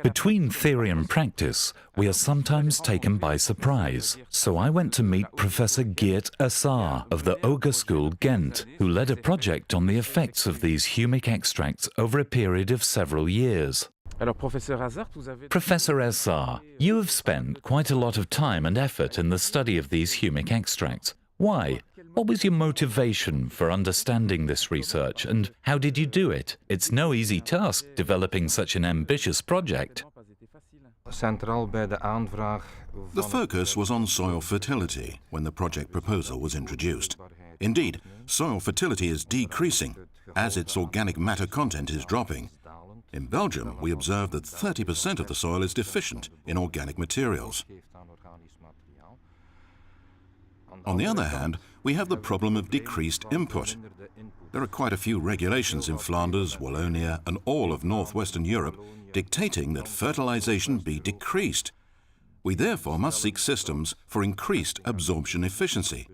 Between theory and practice, we are sometimes taken by surprise. So I went to meet Professor Geert Assar of the Hogeschool Ghent, who led a project on the effects of these humic extracts over a period of several years. Professor Assar, you have spent quite a lot of time and effort in the study of these humic extracts. Why? What was your motivation for understanding this research, and how did you do it? It's no easy task developing such an ambitious project. The focus was on soil fertility when the project proposal was introduced. Indeed, soil fertility is decreasing as its organic matter content is dropping. In Belgium, we observed that 30% of the soil is deficient in organic materials. On the other hand, we have the problem of decreased input. There are quite a few regulations in Flanders, Wallonia, and all of northwestern Europe dictating that fertilization be decreased. We therefore must seek systems for increased absorption efficiency.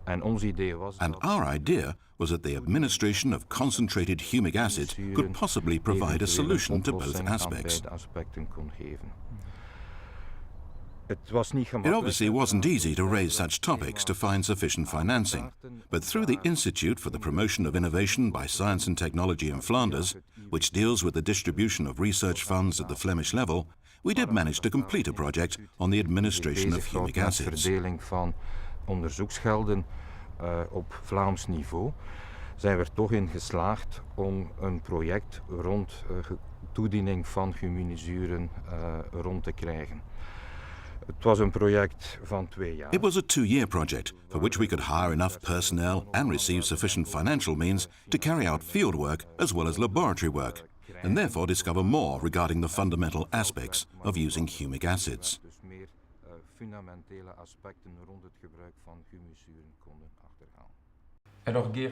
And our idea was that the administration of concentrated humic acids could possibly provide a solution to both aspects. It obviously wasn't easy to raise such topics to find sufficient financing, but through the Institute for the Promotion of Innovation by Science and Technology in Flanders, which deals with the distribution of research funds at the Flemish level, we did manage to complete a project on the administration of humic acids. Onderzoeksgelden op Vlaams niveau zijn we er toch in geslaagd om een project rond toediening van huminizuren rond te krijgen. Het was een project van 2 jaar. It was a 2-year project for which we could hire enough personnel and receive sufficient financial means to carry out fieldwork as well as laboratory work, and therefore discover more regarding the fundamental aspects of using humic acids.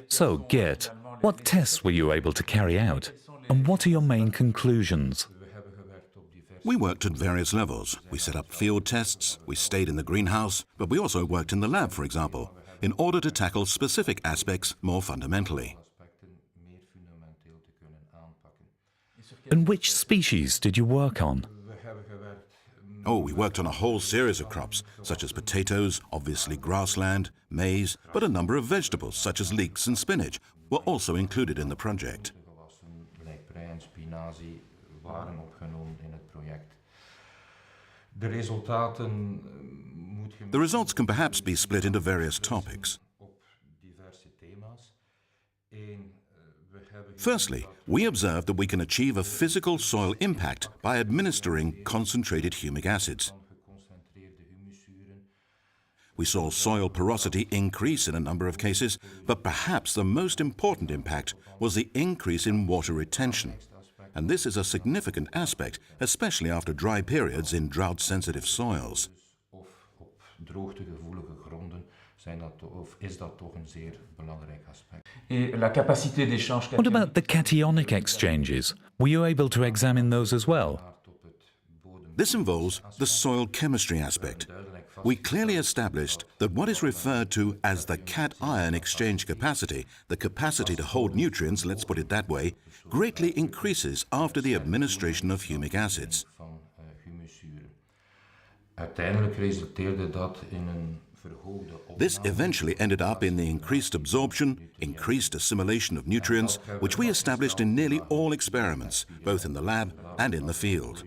So, Geert, what tests were you able to carry out, and what are your main conclusions? We worked at various levels. We set up field tests, we stayed in the greenhouse, but we also worked in the lab, for example, in order to tackle specific aspects more fundamentally. And which species did you work on? Oh, we worked on a whole series of crops, such as potatoes, obviously grassland, maize, but a number of vegetables, such as leeks and spinach, were also included in the project. The results can perhaps be split into various topics. Firstly, we observed that we can achieve a physical soil impact by administering concentrated humic acids. We saw soil porosity increase in a number of cases, but perhaps the most important impact was the increase in water retention. And this is a significant aspect, especially after dry periods in drought-sensitive soils. What about the cationic exchanges? Were you able to examine those as well? This involves the soil chemistry aspect. We clearly established that what is referred to as the cation exchange capacity, the capacity to hold nutrients, let's put it that way, greatly increases after the administration of humic acids. This eventually ended up in the increased absorption, increased assimilation of nutrients, which we established in nearly all experiments, both in the lab and in the field.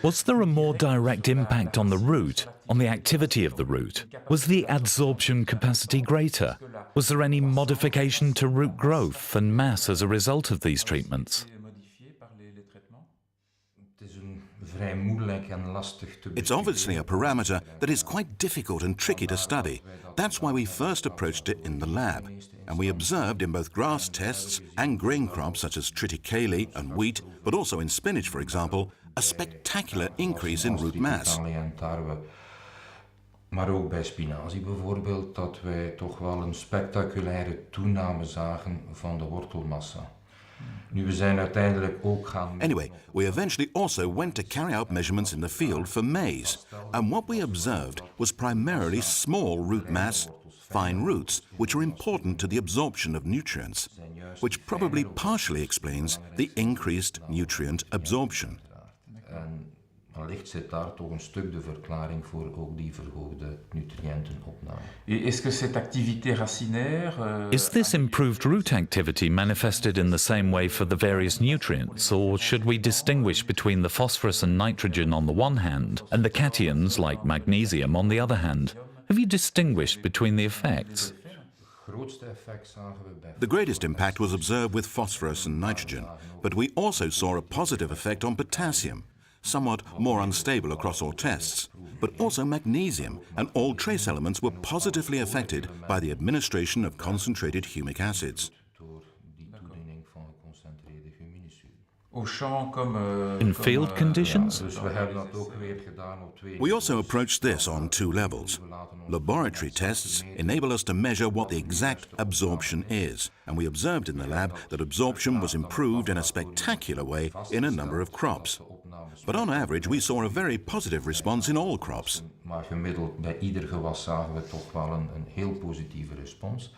Was there a more direct impact on the root, on the activity of the root? Was the adsorption capacity greater? Was there any modification to root growth and mass as a result of these treatments? It's obviously a parameter that is quite difficult and tricky to study. That's why we first approached it in the lab. And we observed in both grass tests and grain crops such as triticale and wheat, but also in spinach, for example, a spectacular increase in root mass. Maar ook bij spinazie bijvoorbeeld, dat wij toch wel een spectaculaire toename zagen van de wortelmassa. Nu, we zijn uiteindelijk ook gaan... Anyway, we eventually also went to carry out measurements in the field for maize, and what we observed was primarily small root mass, fine roots, which are important to the absorption of nutrients, which probably partially explains the increased nutrient absorption. En wellicht zit daar toch een stuk de verklaring voor ook die verhoogde nutriëntenopname. Est-ce que cette activité racinaire... Is this improved root activity manifested in the same way for the various nutrients, or should we distinguish between the phosphorus and nitrogen on the one hand and the cations like magnesium on the other hand? Have you distinguished between the effects? The greatest impact was observed with phosphorus and nitrogen, but we also saw a positive effect on potassium, somewhat more unstable across all tests, but also magnesium, and all trace elements were positively affected by the administration of concentrated humic acids. In field conditions? We also approached this on two levels. Laboratory tests enable us to measure what the exact absorption is, and we observed in the lab that absorption was improved in a spectacular way in a number of crops. But on average, we saw a very positive response in all crops. Maar gemiddeld bij ieder gewas zagen we toch wel een heel positieve respons.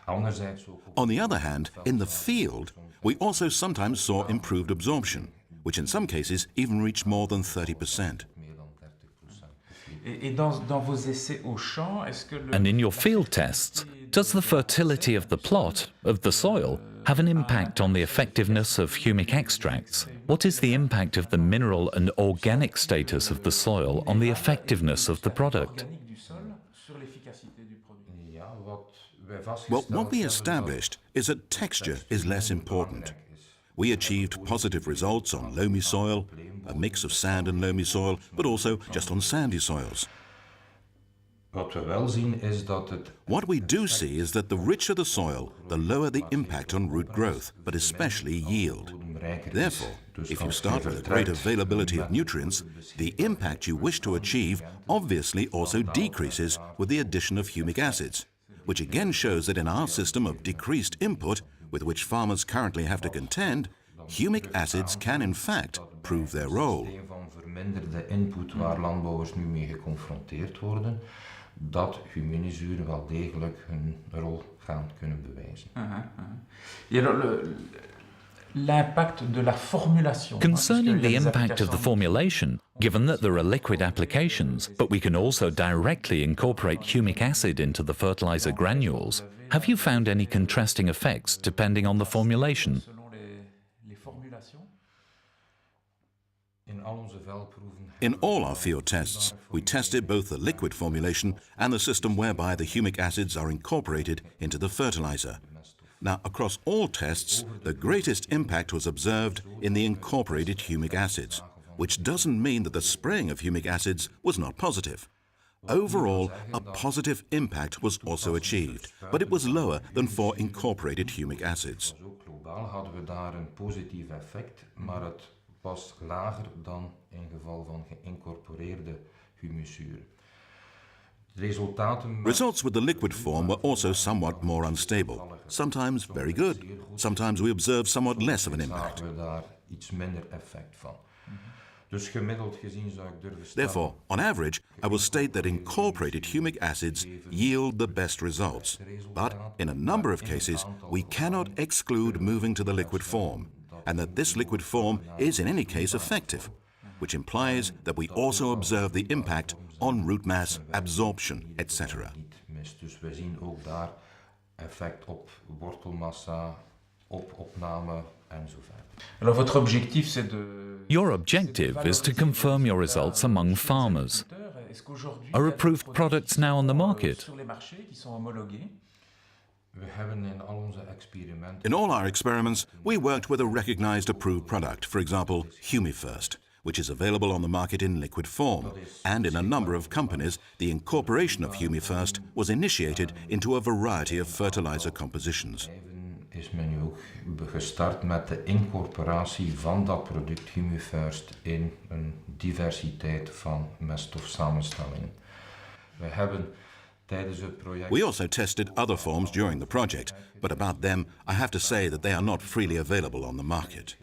Anderzijds ook... On the other hand, in the field, we also sometimes saw improved absorption, which in some cases even reached more than 30%. Et dans vos essais au champ, est-ce que... And in your field tests, does the fertility of the plot, of the soil, have an impact on the effectiveness of humic extracts? What is the impact of the mineral and organic status of the soil on the effectiveness of the product? Well, what we established is that texture is less important. We achieved positive results on loamy soil, a mix of sand and loamy soil, but also just on sandy soils. What we do see is that the richer the soil, the lower the impact on root growth, but especially yield. Therefore, if you start with a great availability of nutrients, the impact you wish to achieve obviously also decreases with the addition of humic acids, which again shows that in our system of decreased input, with which farmers currently have to contend, humic acids can in fact prove their role. Verminderde input waar landbouwers nu mee geconfronteerd worden, dat huminizuren wel degelijk hun rol gaan kunnen bewijzen. L'impact de la formulation. Concerning the impact of the formulation, given that there are liquid applications, but we can also directly incorporate humic acid into the fertilizer granules, have you found any contrasting effects depending on the formulation? In all our field tests, we tested both the liquid formulation and the system whereby the humic acids are incorporated into the fertilizer. Now, across all tests, the greatest impact was observed in the incorporated humic acids, which doesn't mean that the spraying of humic acids was not positive. Overall, a positive impact was also achieved, but it was lower than for incorporated humic acids. Globaal hadden we daar een positief effect, maar het was lager dan in geval van geïncorporeerde humusuren. Results with the liquid form were also somewhat more unstable, sometimes very good, sometimes we observed somewhat less of an impact. Therefore, on average, I will state that incorporated humic acids yield the best results, but in a number of cases we cannot exclude moving to the liquid form, and that this liquid form is in any case effective, which implies that we also observe the impact on root mass, absorption, etc. Dus we zien ook daar effect op wortelmassa, op opname enzovoort. Alors votre objectif c'est de... Your objective is to confirm your results among farmers. Are approved products now on the market? In all our experiments, we worked with a recognized approved product, for example, Humic, which is available on the market in liquid form, and in a number of companies, the incorporation of Humic was initiated into a variety of fertilizer compositions. Is men nu ook gestart met de incorporatie van dat product Humic in een diversiteit van meststofsamenstellingen. We hebben tijdens het project. We also tested other forms during the project, but about them I have to say that they are not freely available on the market.